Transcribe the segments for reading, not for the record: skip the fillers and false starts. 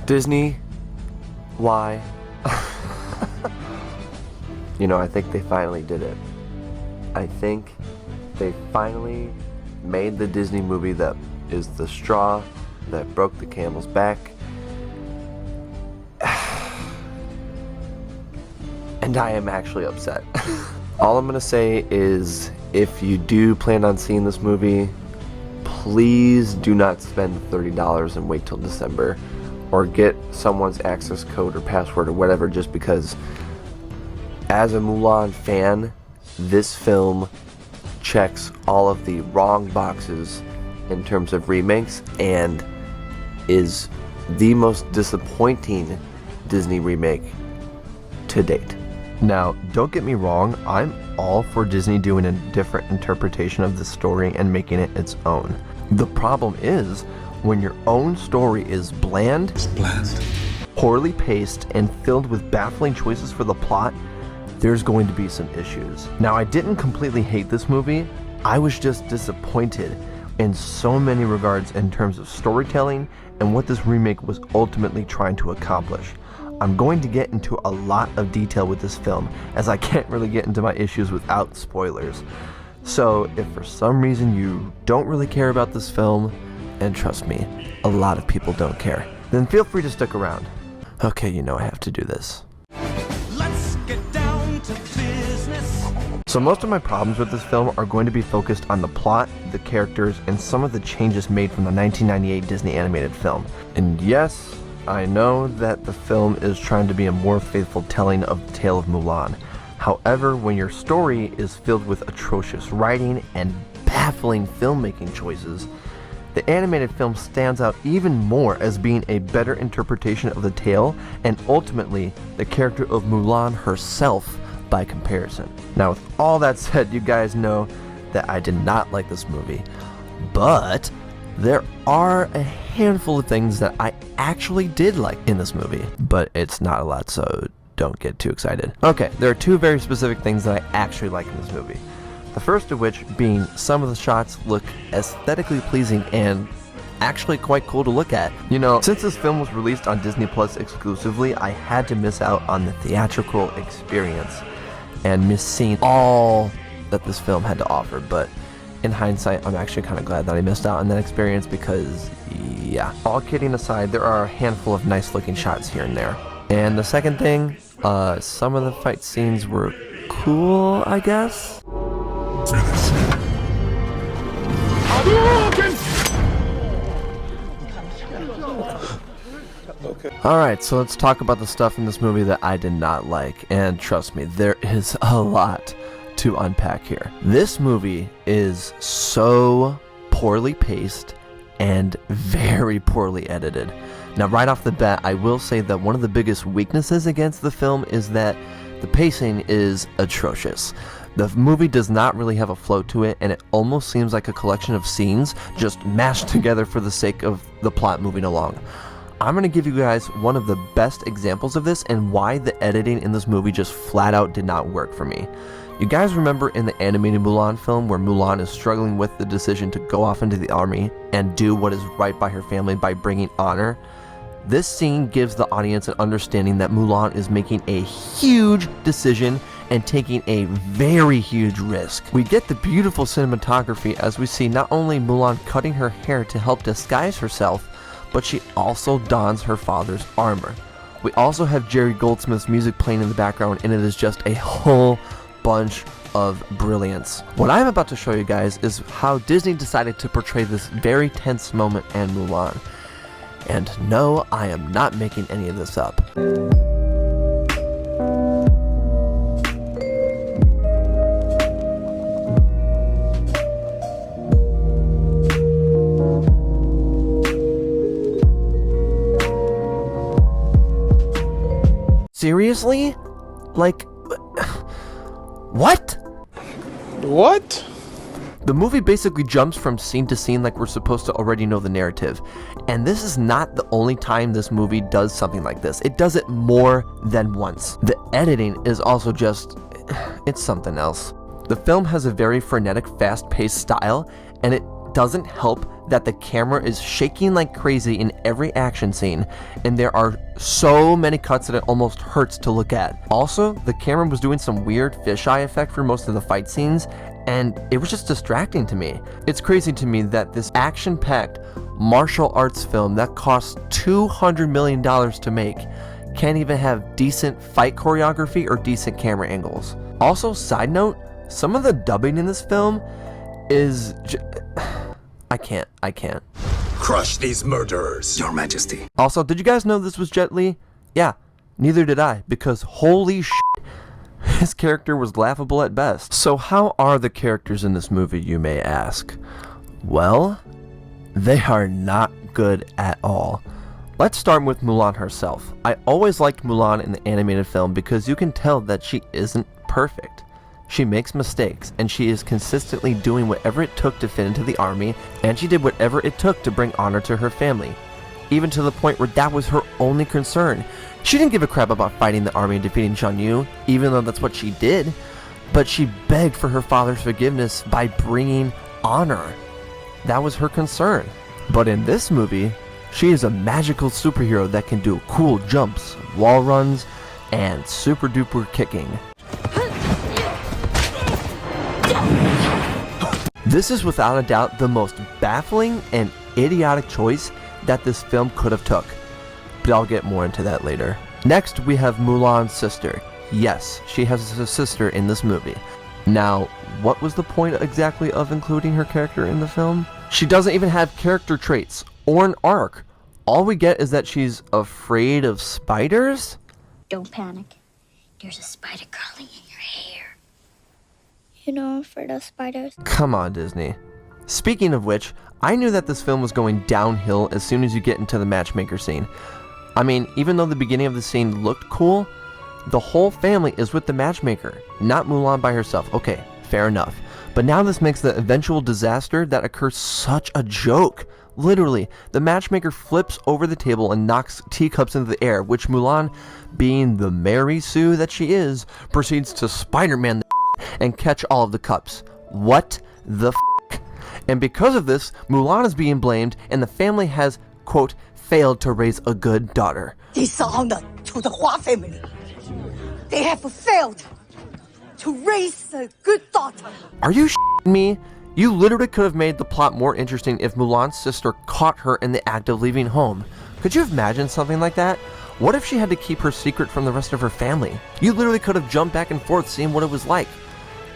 Disney, why? You know, I think they finally did it. I think they finally made the Disney movie that is the straw that broke the camel's back. And I am actually upset. All I'm gonna say is, if you do plan on seeing this movie, please do not spend $30 and wait till December, or get someone's access code or password or whatever, just because as a Mulan fan, this film checks all of the wrong boxes in terms of remakes and is the most disappointing Disney remake to date. Now, don't get me wrong, I'm all for Disney doing a different interpretation of the story and making it its own. The problem is, when your own story is bland, poorly paced, and filled with baffling choices for the plot, there's going to be some issues. Now, I didn't completely hate this movie, I was just disappointed in so many regards in terms of storytelling and what this remake was ultimately trying to accomplish. I'm going to get into a lot of detail with this film, as I can't really get into my issues without spoilers. So if for some reason you don't really care about this film, and trust me, a lot of people don't care, then feel free to stick around. Okay, you know I have to do this. Let's get down to business. So most of my problems with this film are going to be focused on the plot, the characters, and some of the changes made from the 1998 Disney animated film. And yes, I know that the film is trying to be a more faithful telling of the tale of Mulan. However, when your story is filled with atrocious writing and baffling filmmaking choices, the animated film stands out even more as being a better interpretation of the tale, and ultimately the character of Mulan herself by comparison. Now, with all that said, you guys know that I did not like this movie, but there are a handful of things that I actually did like in this movie, but it's not a lot, so don't get too excited. Okay, there are two very specific things that I actually like in this movie. The first of which being some of the shots look aesthetically pleasing and actually quite cool to look at. You know, since this film was released on Disney Plus exclusively, I had to miss out on the theatrical experience and miss seeing all that this film had to offer, but in hindsight, I'm actually kind of glad that I missed out on that experience because, yeah. All kidding aside, there are a handful of nice looking shots here and there. And the second thing, some of the fight scenes were cool, I guess? Alright, so let's talk about the stuff in this movie that I did not like. And trust me, there is a lot to unpack here. This movie is so poorly paced and very poorly edited. Now, right off the bat, I will say that one of the biggest weaknesses against the film is that the pacing is atrocious. The movie does not really have a flow to it, and it almost seems like a collection of scenes just mashed together for the sake of the plot moving along. I'm going to give you guys one of the best examples of this and why the editing in this movie just flat out did not work for me. You guys remember in the animated Mulan film where Mulan is struggling with the decision to go off into the army and do what is right by her family by bringing honor? This scene gives the audience an understanding that Mulan is making a huge decision and taking a very huge risk. We get the beautiful cinematography as we see not only Mulan cutting her hair to help disguise herself, but she also dons her father's armor. We also have Jerry Goldsmith's music playing in the background, and it is just a whole bunch of brilliance. What I'm about to show you guys is how Disney decided to portray this very tense moment in Mulan. And no, I am not making any of this up. Seriously? Like, what? What? The movie basically jumps from scene to scene like we're supposed to already know the narrative. And this is not the only time this movie does something like this. It does it more than once. The editing is also just, it's something else. The film has a very frenetic, fast-paced style, and it doesn't help that the camera is shaking like crazy in every action scene, and there are so many cuts that it almost hurts to look at. Also, the camera was doing some weird fisheye effect for most of the fight scenes, and it was just distracting to me. It's crazy to me that this action-packed martial arts film that cost $200 million to make can't even have decent fight choreography or decent camera angles. Also, side note, some of the dubbing in this film is I can't. Crush these murderers, Your Majesty. Also, did you guys know this was Jet Li? Yeah, neither did I, because holy shit, his character was laughable at best. So how are the characters in this movie, you may ask? Well, they are not good at all. Let's start with Mulan herself. I always liked Mulan in the animated film because you can tell that she isn't perfect. She makes mistakes, and she is consistently doing whatever it took to fit into the army, and she did whatever it took to bring honor to her family. Even to the point where that was her only concern. She didn't give a crap about fighting the army and defeating Shan Yu, even though that's what she did, but she begged for her father's forgiveness by bringing honor. That was her concern. But in this movie, she is a magical superhero that can do cool jumps, wall runs, and super duper kicking. This is without a doubt the most baffling and idiotic choice that this film could have took, but I'll get more into that later. Next, we have Mulan's sister. Yes, she has a sister in this movie. Now, what was the point exactly of including her character in the film? She doesn't even have character traits or an arc. All we get is that she's afraid of spiders? Don't panic. There's a spider crawling in your hair. You know I'm afraid of spiders. Come on, Disney. Speaking of which, I knew that this film was going downhill as soon as you get into the matchmaker scene. I mean, even though the beginning of the scene looked cool, the whole family is with the matchmaker, not Mulan by herself. Okay, fair enough. But now this makes the eventual disaster that occurs such a joke. Literally, the matchmaker flips over the table and knocks teacups into the air, which Mulan, being the Mary Sue that she is, proceeds to Spider-Man the and catch all of the cups. What the f***? And because of this, Mulan is being blamed, and the family has, quote, failed to raise a good daughter. Dishonor to the Hua family. They have failed to raise a good daughter. Are you shitting me? You literally could have made the plot more interesting if Mulan's sister caught her in the act of leaving home. Could you imagine something like that? What if she had to keep her secret from the rest of her family? You literally could have jumped back and forth seeing what it was like.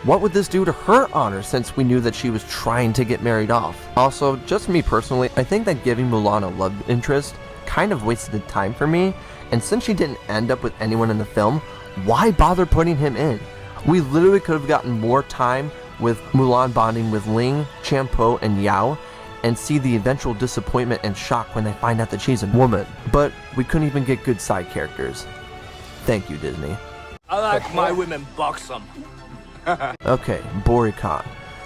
What would this do to her honor since we knew that she was trying to get married off? Also, just me personally, I think that giving Mulan a love interest kind of wasted time for me, and since she didn't end up with anyone in the film, why bother putting him in? We literally could have gotten more time with Mulan bonding with Ling, Champo, and Yao, and see the eventual disappointment and shock when they find out that she's a woman. But we couldn't even get good side characters. Thank you, Disney. I like my women buxom. Okay, Bori Khan.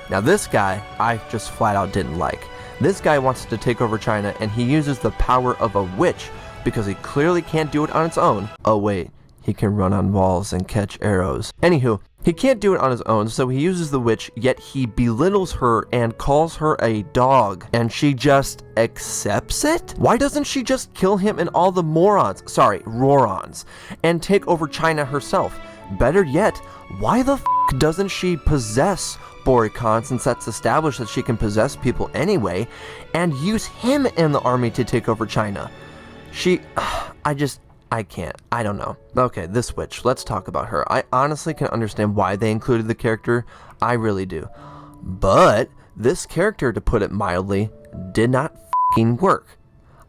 Now this guy, I just flat out didn't like. This guy wants to take over China, and he uses the power of a witch because he clearly can't do it on its own. Oh wait, he can run on walls and catch arrows. Anywho, he can't do it on his own, so he uses the witch, yet he belittles her and calls her a dog, and she just accepts it? Why doesn't she just kill him and all the Rorons, and take over China herself? Better yet, why the f*** doesn't she possess Bori Khan, since that's established that she can possess people anyway, and use him in the army to take over China? I can't. I don't know. Okay, this witch. Let's talk about her. I honestly can understand why they included the character. I really do. But this character, to put it mildly, did not f***ing work.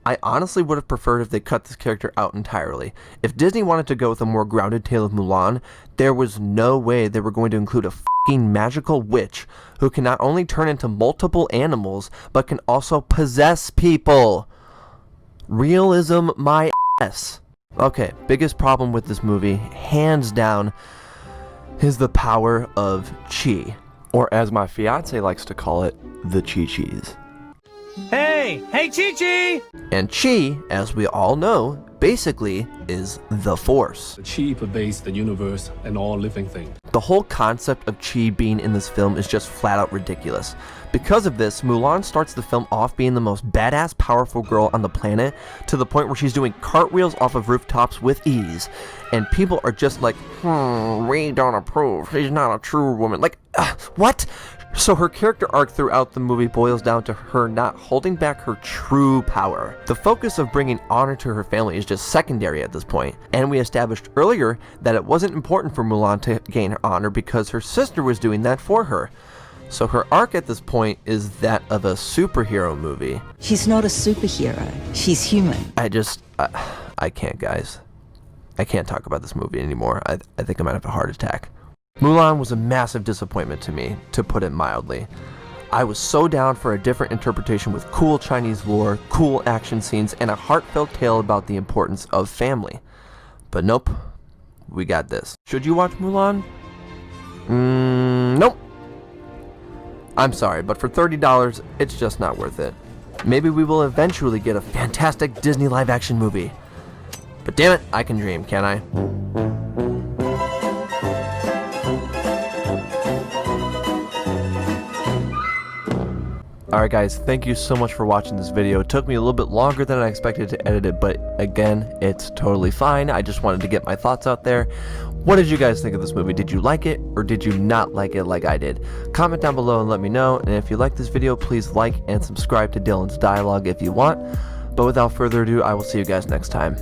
I honestly would have preferred if they cut this character out entirely. If Disney wanted to go with a more grounded tale of Mulan, there was no way they were going to include a f***ing magical witch who can not only turn into multiple animals, but can also possess people. Realism my ass. Okay, biggest problem with this movie, hands down, is the power of Chi. Or as my fiance likes to call it, the Chi-Chis. Hey Chi-Chi! And Chi, as we all know, basically is the Force. Chi pervades the universe and all living things. The whole concept of Chi being in this film is just flat out ridiculous. Because of this, Mulan starts the film off being the most badass, powerful girl on the planet, to the point where she's doing cartwheels off of rooftops with ease. And people are just like, we don't approve, she's not a true woman. Like, what? So her character arc throughout the movie boils down to her not holding back her true power. The focus of bringing honor to her family is just secondary at this point, and we established earlier that it wasn't important for Mulan to gain honor because her sister was doing that for her. So her arc at this point is that of a superhero movie. She's not a superhero. She's human. I can't, guys. I can't talk about this movie anymore. I think I might have a heart attack. Mulan was a massive disappointment to me, to put it mildly. I was so down for a different interpretation with cool Chinese lore, cool action scenes, and a heartfelt tale about the importance of family. But nope, we got this. Should you watch Mulan? Nope. I'm sorry, but for $30, it's just not worth it. Maybe we will eventually get a fantastic Disney live-action movie. But damn it, I can dream, can't I? Alright guys, thank you so much for watching this video. It took me a little bit longer than I expected to edit it, but again, it's totally fine. I just wanted to get my thoughts out there. What did you guys think of this movie? Did you like it, or did you not like it like I did? Comment down below and let me know, and if you like this video, please like and subscribe to Dylan's Dialogue if you want. But without further ado, I will see you guys next time.